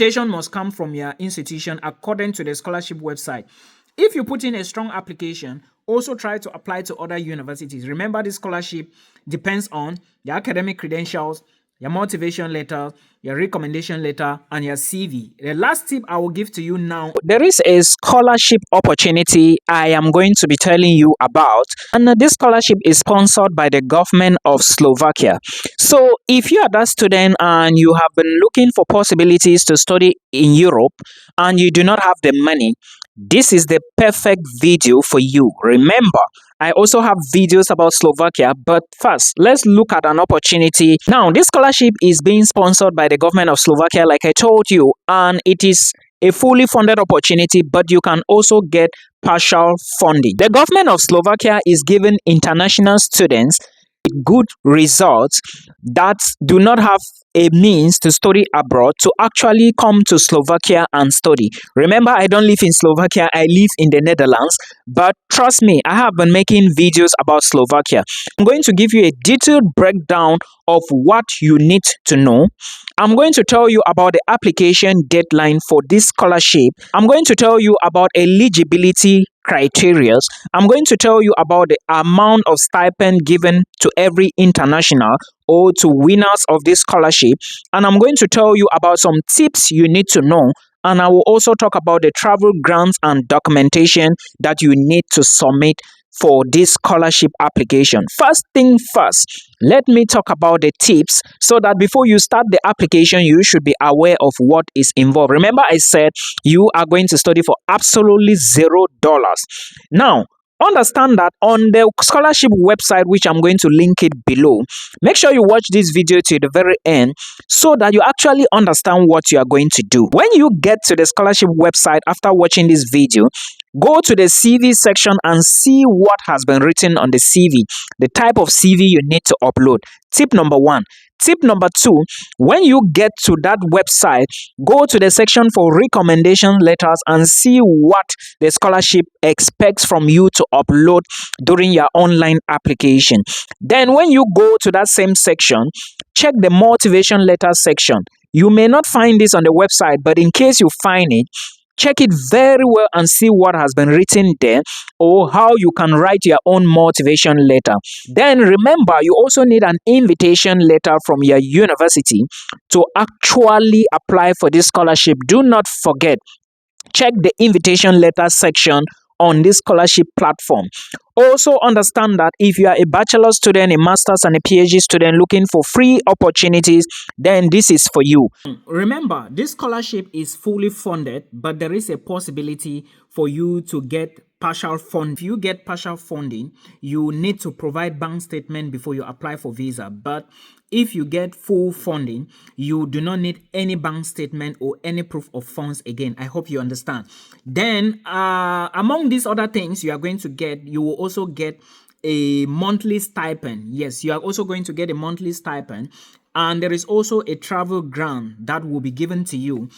invitation must come from your institution according to the scholarship website. If you put in a strong application, also try to apply to other universities. Remember, this scholarship depends on your academic credentials, your motivation letter, your recommendation letter, and your CV. The last tip I will give to you now, there is a scholarship opportunity I am going to be telling you about, and this scholarship is sponsored by the government of Slovakia. So if you are that student and you have been looking for possibilities to study in Europe and you do not have the money, this is the perfect video for you. Remember, I also have videos about Slovakia, but first, let's look at an opportunity. Now, this scholarship is being sponsored by the government of Slovakia, like I told you, and it is a fully funded opportunity, but you can also get partial funding. The government of Slovakia is giving international students good results that do not have a means to study abroad to actually come to Slovakia and study. Remember, I don't live in Slovakia, I live in the Netherlands, but trust me, I have been making videos about Slovakia. I'm going to give you a detailed breakdown of what you need to know. I'm going to tell you about the application deadline for this scholarship. I'm going to tell you about eligibility criteria. I'm going to tell you about the amount of stipend given to every international or to winners of this scholarship, and I'm going to tell you about some tips you need to know, and I will also talk about the travel grants and documentation that you need to submit for this scholarship application. First thing first, let me talk about the tips so that before you start the application, you should be aware of what is involved. Remember, I said you are going to study for absolutely $0. Now, understand that on the scholarship website, which I'm going to link it below, make sure you watch this video to the very end so that you actually understand what you are going to do. When you get to the scholarship website after watching this video, go to the CV section and see what has been written on the CV, the type of CV you need to upload. Tip number 1. Tip number 2, when you get to that website, go to the section for recommendation letters and see what the scholarship expects from you to upload during your online application. Then when you go to that same section, check the motivation letter section. You may not find this on the website, but in case you find it, check it very well and see what has been written there or how you can write your own motivation letter. Then remember, you also need an invitation letter from your university to actually apply for this scholarship. Do not forget, check the invitation letter section on this scholarship platform. Also understand that if you are a bachelor student, a master's and a PhD student looking for free opportunities, then this is for you. Remember, this scholarship is fully funded, but there is a possibility for you to get partial funding. If you get partial funding, you need to provide bank statement before you apply for visa. But if you get full funding, you do not need any bank statement or any proof of funds again. I hope you understand. Then among these other things you are going to get, you will also get a monthly stipend. Yes, you are also going to get a monthly stipend, and there is also a travel grant that will be given to you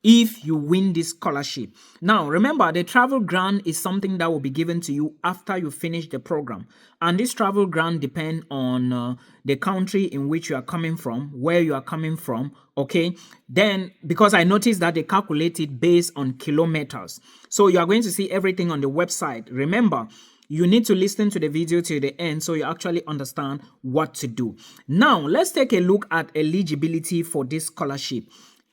if you win this scholarship. Now, remember, the travel grant is something that will be given to you after you finish the program. And this travel grant depends on the country in which you are coming from, where you are coming from, okay? Then, because I noticed that they calculate it based on kilometers. So you are going to see everything on the website. Remember, you need to listen to the video till the end so you actually understand what to do. Now, let's take a look at eligibility for this scholarship.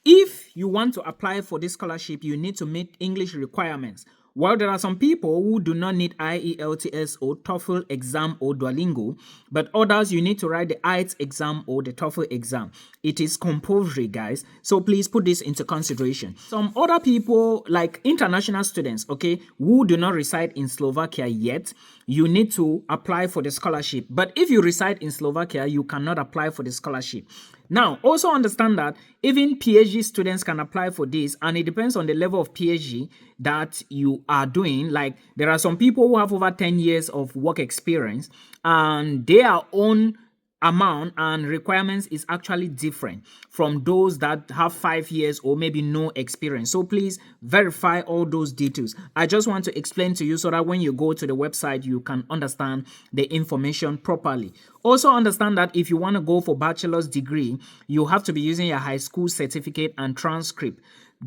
If you want to apply for this scholarship, you need to meet English requirements. While there are some people who do not need IELTS or TOEFL exam or Duolingo, but others you need to write the IELTS exam or the TOEFL exam. It is compulsory, guys. So please put this into consideration. Some other people, like international students, okay, who do not reside in Slovakia yet, you need to apply for the scholarship. But if you reside in Slovakia, you cannot apply for the scholarship. Now, also understand that even PhD students can apply for this, and it depends on the level of PhD that you are doing. Like, there are some people who have over 10 years of work experience, and their own amount and requirements is actually different from those that have 5 years or maybe no experience. So please verify all those details. I just want to explain to you so that when you go to the website, you can understand the information properly. Also understand that if you want to go for bachelor's degree, you have to be using your high school certificate and transcript.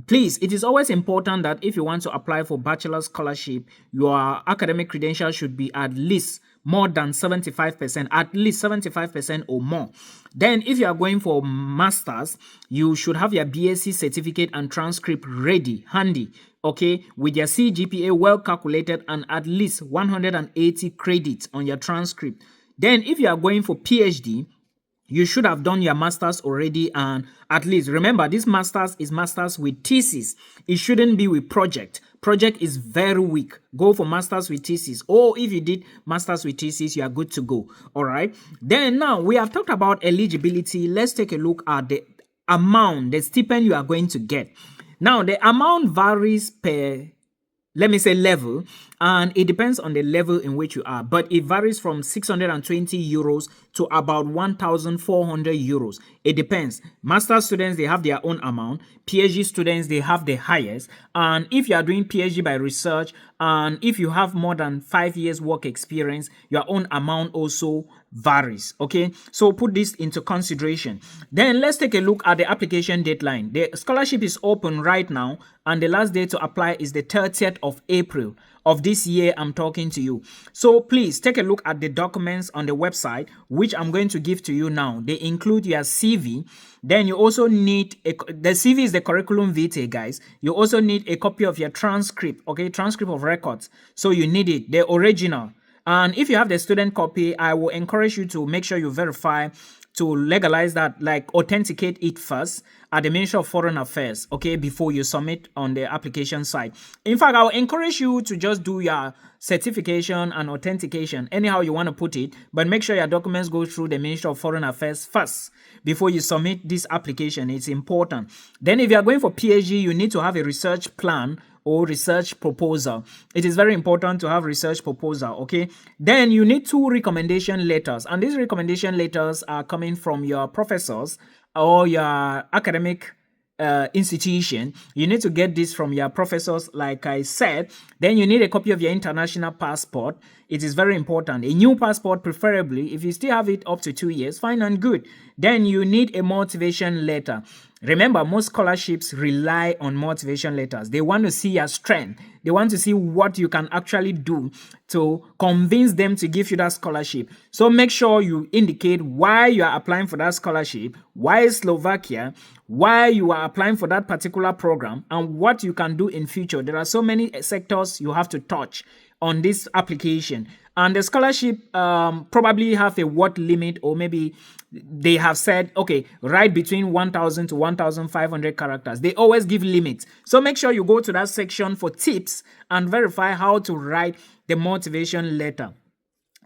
Please, it is always important that if you want to apply for bachelor scholarship, your academic credentials should be at least more than 75%, at least 75% or more. Then if you are going for masters, you should have your BSc certificate and transcript ready, handy, okay, with your CGPA well calculated and at least 180 credits on your transcript. Then if you are going for PhD, you should have done your master's already, and at least remember this master's is master's with thesis. It shouldn't be with project. Project is very weak. Go for master's with thesis, or if you did master's with thesis, you are good to go. All right. Then now we have talked about eligibility. Let's take a look at the amount, the stipend you are going to get. Now the amount varies per, let me say, level, and it depends on the level in which you are, but it varies from 620 euros to about 1,400 euros. It depends. Master students, they have their own amount. PhD students, they have the highest. And if you are doing PhD by research, and if you have more than 5 years work experience, your own amount also varies. Okay, so put this into consideration. Then let's take a look at the application deadline. The scholarship is open right now, and the last day to apply is the 30th of April of this year I'm talking to you. So please take a look at the documents on the website, which I'm going to give to you now. They include your CV. Then you also need the CV is the curriculum vitae, guys. You also need a copy of your transcript, okay, transcript of records. So you need it, the original. And if you have the student copy, I will encourage you to make sure you verify to legalize that, like authenticate it first at the Ministry of Foreign Affairs, okay, before you submit on the application side. In fact, I will encourage you to just do your certification and authentication, anyhow you want to put it, but make sure your documents go through the Ministry of Foreign Affairs first before you submit this application. It's important. Then if you are going for PhD, you need to have a research plan or research proposal. It is very important to have research proposal, okay? Then you need 2 recommendation letters, and these recommendation letters are coming from your professors or your academic institution. You need to get this from your professors, like I said. Then you need a copy of your international passport. It is very important. A new passport, preferably. If you still have it up to 2 years, fine and good. Then you need a motivation letter. Remember, most scholarships rely on motivation letters. They want to see your strength. They want to see what you can actually do to convince them to give you that scholarship. So make sure you indicate why you are applying for that scholarship, why Slovakia, why you are applying for that particular program, and what you can do in future. There are so many sectors you have to touch on this application. And the scholarship probably have a word limit, or maybe they have said, okay, write between 1,000 to 1,500 characters. They always give limits. So make sure you go to that section for tips and verify how to write the motivation letter.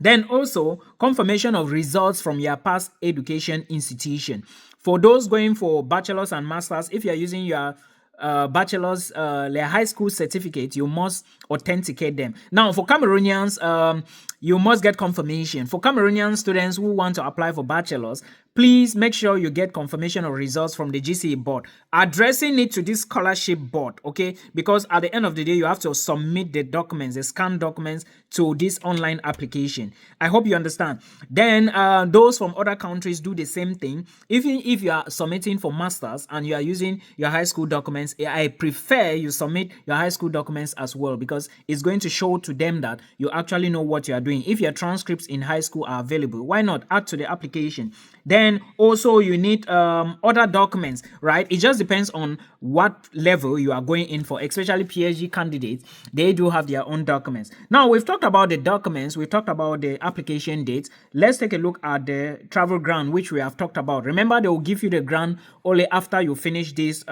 Then also confirmation of results from your past education institution. For those going for bachelor's and master's, if you are using your bachelor's high school certificate, you must authenticate them. Now for Cameroonians, you must get confirmation. For Cameroonian students who want to apply for bachelor's, please make sure you get confirmation of results from the GCE board, addressing it to this scholarship board, okay? Because at the end of the day, you have to submit the documents, the scanned documents, to this online application. I hope you understand. Then those from other countries do the same thing. Even if you are submitting for masters and you are using your high school documents, I prefer you submit your high school documents as well, because it's going to show to them that you actually know what you are doing. If your transcripts in high school are available, why not add to the application? Then also you need other documents, right? It just depends on what level you are going in for, especially PhD candidates. They do have their own documents. Now we've talked about the documents, we talked about the application dates. Let's take a look at the travel grant, which we have talked about. Remember, they will give you the grant only after you finish this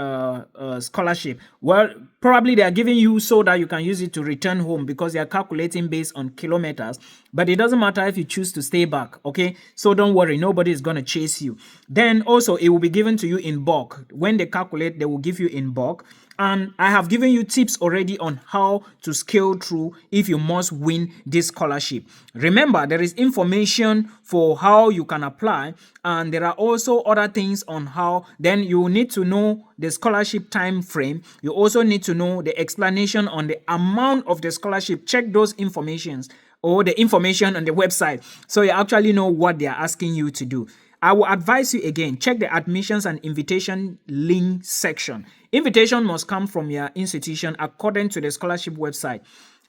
scholarship. Well, probably they are giving you so that you can use it to return home, because they are calculating based on kilometers. But it doesn't matter if you choose to stay back, okay? So don't worry, nobody is going to chase you. Then also, it will be given to you in bulk. When they calculate, they will give you in bulk. And I have given you tips already on how to scale through if you must win this scholarship. Remember, there is information for how you can apply, and there are also other things on how. Then you need to know the scholarship time frame. You also need to know the explanation on the amount of the scholarship. Check those informations or the information on the website so you actually know what they are asking you to do. I will advise you again, check the admissions and invitation link section. Invitation must come from your institution according to the scholarship website.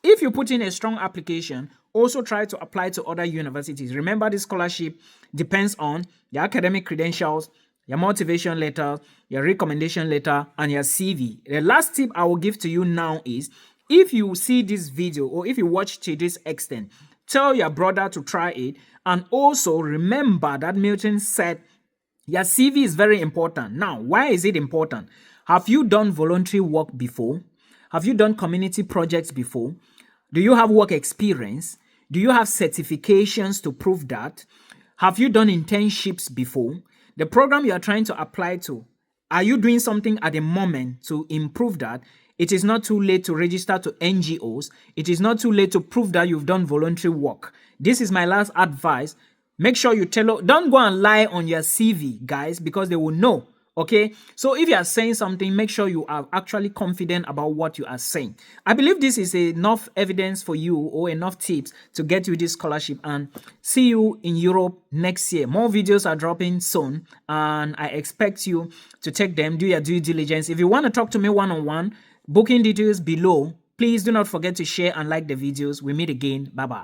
If you put in a strong application, also try to apply to other universities. Remember, this scholarship depends on your academic credentials, your motivation letter, your recommendation letter, and your CV. The last tip I will give to you now is, if you see this video or if you watch to this extent, tell your brother to try it. And also remember that Milton said your CV is very important. Now, why is it important? Have you done voluntary work before? Have you done community projects before? Do you have work experience? Do you have certifications to prove that? Have you done internships before? The program you are trying to apply to, are you doing something at the moment to improve that? It is not too late to register to NGOs. It is not too late to prove that you've done voluntary work. This is my last advice. Make sure you don't go and lie on your CV, guys, because they will know. Okay, so if you are saying something, make sure you are actually confident about what you are saying. I believe this is enough evidence for you or enough tips to get you this scholarship, and see you in Europe next year. More videos are dropping soon, and I expect you to take them, do your due diligence. If you want to talk to me one-on-one, booking details below. Please do not forget to share and like the videos. We meet again. Bye-bye.